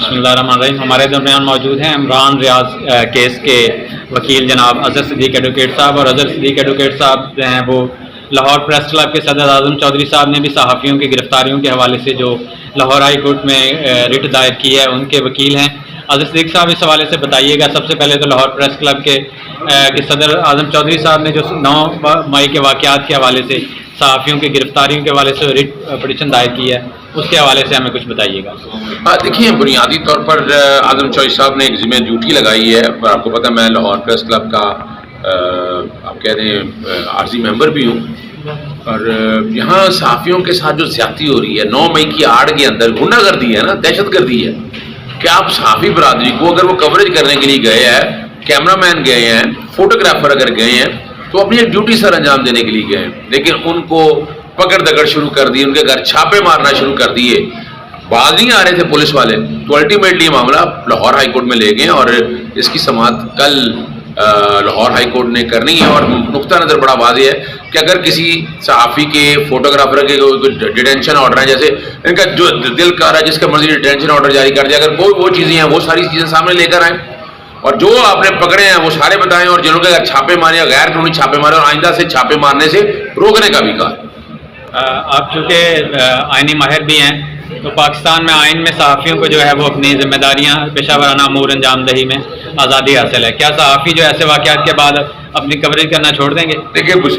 बिस्मिल्लाहिर्रहमानिर्रहीम। हमारे दरमियान मौजूद हैं इमरान रियाज केस के वकील जनाब अजहर सिद्दीक एडवोकेट साहब। और अजहर सिद्दीक एडवोकेट साहब जो हैं वो लाहौर प्रेस क्लब के सदर आज़म चौधरी साहब ने भी सहाफ़ियों की गिरफ्तारियों के हवाले से जो लाहौर हाई कोर्ट में रिट दायर की है उनके वकील हैं। अजहर सिद्दीक साहब इस हवाले से बताइएगा। सबसे पहले तो लाहौर प्रेस क्लब के सदर आज़म चौधरी साहब ने जो 9 मई के वाक़यात के हवाले से सहाफ़ियों की गिरफ्तारियों के हवाले से रिट पिटीशन दायर की है, उसके हवाले से हमें कुछ बताइएगा। देखिए, बुनियादी तौर पर आज़म चौधरी साहब ने एक ज़िम्मे ड्यूटी लगाई है। पर आपको पता मैं लाहौर प्रेस क्लब का आप कह रहे हैं आर्जी मेंबर भी हूँ। और यहाँ सहाफ़ियों के साथ जो ज़्यादती हो रही है 9 मई की आड़ के अंदर गुंडागर्दी है ना, दहशतगर्दी है कि आप सहाफ़ी बरादरी को अगर वो कवरेज करने के लिए गए हैं, कैमरामैन गए हैं, फोटोग्राफर अगर गए हैं तो अपनी एक ड्यूटी सर अंजाम देने के लिए गए हैं, लेकिन उनको पकड़ दकड़ शुरू कर दी, उनके घर छापे मारना शुरू कर दिए। बाज नहीं आ रहे थे पुलिस वाले, तो अल्टीमेटली ये मामला लाहौर हाई कोर्ट में ले गए और इसकी समाअत कल लाहौर हाई कोर्ट ने करनी है। और नुक्ता नज़र बड़ा वाज़ेह है कि अगर किसी सहाफ़ी के फोटोग्राफर के डिटेंशन ऑर्डर है, जैसे इनका जो दिल कर रहा है जिसका मर्जी डिटेंशन ऑर्डर जारी कर दिया, अगर कोई वो चीज़ें हैं वो सारी चीज़ें सामने लेकर आएँ और जो आपने पकड़े हैं वो सारे बताएं, और जिन्होंने अगर छापे मारे गैर कानूनी छापे मारे और आइंदा से छापे मारने से रोकने का भी कहा। आप चूँकि आइनी माहिर भी हैं तो पाकिस्तान में आइन में सहाफ़ियों को जो है वो अपनी जिम्मेदारियाँ पेशा वराना अमूर अंजाम दही में आज़ादी हासिल है। क्या सहाफ़ी जो ऐसे वाक़यात के बाद अपनी कवरेज करना छोड़ देंगे? देखिए, कुछ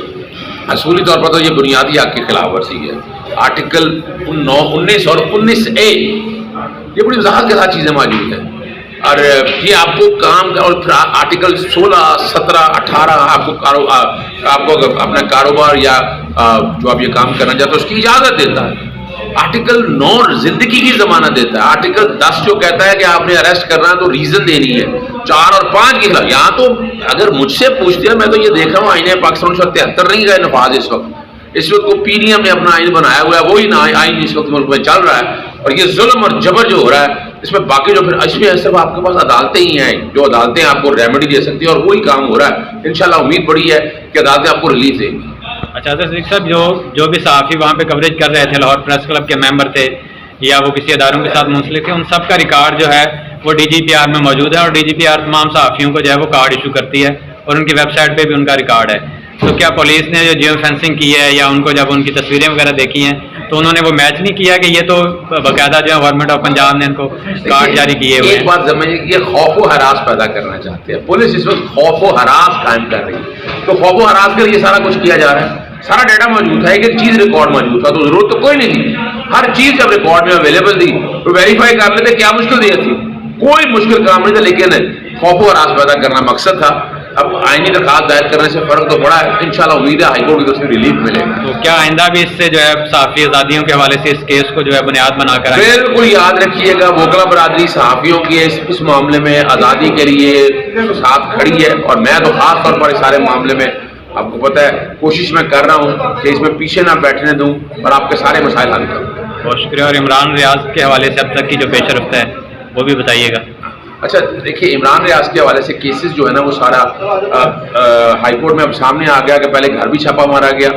असूली तौर पर तो ये बुनियादी हक़ की खिलाफ वर्जी है। आर्टिकल 19 और 19A ये बड़ी वजाहत के साथ चीज़ें मौजूद हैं और ये आपको काम और फिर आर्टिकल 16, 17, 18 आपको अपना कारोबार या जो आप ये काम करना चाहते हो उसकी इजाज़त देता है। आर्टिकल 9 जिंदगी की जमानत देता है। आर्टिकल 10 जो कहता है कि आपने अरेस्ट करना है तो रीजन देनी है। 4 और 5 के खिलाफ यहाँ तो अगर मुझसे पूछते हैं, मैं तो ये देख रहा हूँ आईने पाकिस्तान 1973 नहीं गए नफाज इस वक्त को पीडीएम ने अपना आइन बनाया हुआ है, वही ना आइन इस वक्त मुल्क में चल रहा है। और ये जुल्म और जबर जो हो रहा है इसमें बाकी जो फिर इसमें सिर्फ आपके पास अदालतें ही हैं, जो अदालतें आपको रेमेडी दे सकती हैं और वही काम हो रहा है। इंशाल्लाह उम्मीद बड़ी है कि अदालतें आपको रिलीफ देंगी। अच्छा सिद्दीक साहब, जो भी सहाफ़ी वहाँ पे कवरेज कर रहे थे, लाहौर प्रेस क्लब के मेंबर थे या वो किसी अदारों के साथ मुंसलिक थे, उन सब का रिकॉर्ड जो है वो DGPR में मौजूद है और DGPR तमाम सहाफ़ियों को जो है वो कार्ड इशू करती है और उनकी वेबसाइट पे भी उनका रिकॉर्ड है। तो क्या पुलिस ने जो जियो फेंसिंग की है या उनको जब उनकी तस्वीरें वगैरह देखी हैं तो उन्होंने वो मैच नहीं किया कि ये तो बाकायदा जो है गवर्नमेंट ऑफ पंजाब ने इनको कार्ड जारी किए हुए हैं? एक बात समझिए कि ये खौफ व हरास पैदा करना चाहते हैं। पुलिस इस वक्त खौफ व हरास कायम कर रही है, तो खौफ व हरास के लिए सारा कुछ किया जा रहा है। सारा डाटा मौजूद है, एक चीज रिकॉर्ड मौजूद था तो जरूरत तो कोई नहीं थी। हर चीज जब रिकॉर्ड में अवेलेबल थी तो वेरीफाई कर लेते, क्या मुश्किल दी थी? कोई मुश्किल काम नहीं था, लेकिन खौफ व हरास पैदा करना मकसद था। अब आईनी दरखास्त दायर करने से फर्क तो पड़ा है। इंशाल्लाह उम्मीद है हाईकोर्ट की तरफ से रिलीफ मिलेगा। तो क्या आइंदा भी इससे जो है सहाफ़ी आज़ादियों के हवाले से इस केस को जो है बुनियाद बनाकर बिल्कुल याद रखिएगा, वोकला बरादरी सहाफ़ियों की इस मामले में आज़ादी के लिए साथ खड़ी है और मैं तो खास तौर पर इस सारे मामले में आपको पता है कोशिश मैं कर रहा हूँ कि इसमें पीछे ना बैठने दूँ और आपके सारे मसाइल हल करूँ। बहुत शुक्रिया। और इमरान रियाज के हवाले से अब तक की जो पेशरफ्त है वो भी बताइएगा। अच्छा देखिए, इमरान रियाज के हवाले से केसेस जो है ना वो सारा हाई कोर्ट में अब सामने आ गया कि पहले घर भी छापा मारा गया,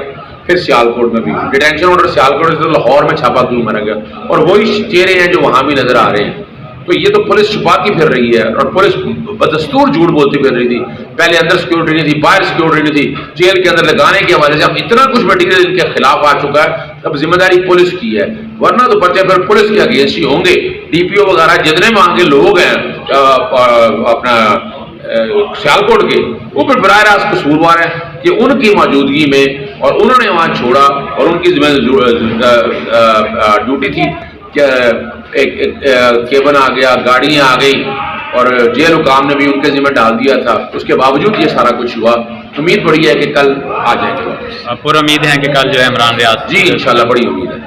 फिर सियालकोट में भी डिटेंशन ऑर्डर, सियालकोट से लाहौर में छापा क्यों मारा गया, और वही चेहरे हैं जो वहाँ भी नजर आ रहे हैं। तो ये तो पुलिस छुपाती फिर रही है और पुलिस बदस्तूर झूठ बोलती फिर रही थी। पहले अंदर सिक्योरिटी नहीं थी, बाहर सिक्योरिटी नहीं थी, जेल के अंदर लगाने के हवाले से अब इतना कुछ मटीरियल इनके खिलाफ आ चुका है, अब जिम्मेदारी पुलिस की है, वरना तो पर्चे फिर पुलिस के अगेंस्ट ही होंगे। DPO वगैरह जितने वहाँ के लोग हैं अपना सियालकोट के, वो फिर बराह रास्त कसूरवार हैं कि उनकी मौजूदगी में और उन्होंने वहाँ छोड़ा और उनकी ड्यूटी थी कि एक केबन आ गया, गाड़ियाँ आ गई और जेल हुकाम ने भी उनके जिम्मे डाल दिया था। उसके बावजूद ये सारा कुछ हुआ। उम्मीद बड़ी है कि कल आ जाएंगे। पूरा उम्मीद है कि कल जो है इमरान रियाज? जी इंशाल्लाह, बड़ी उम्मीद है।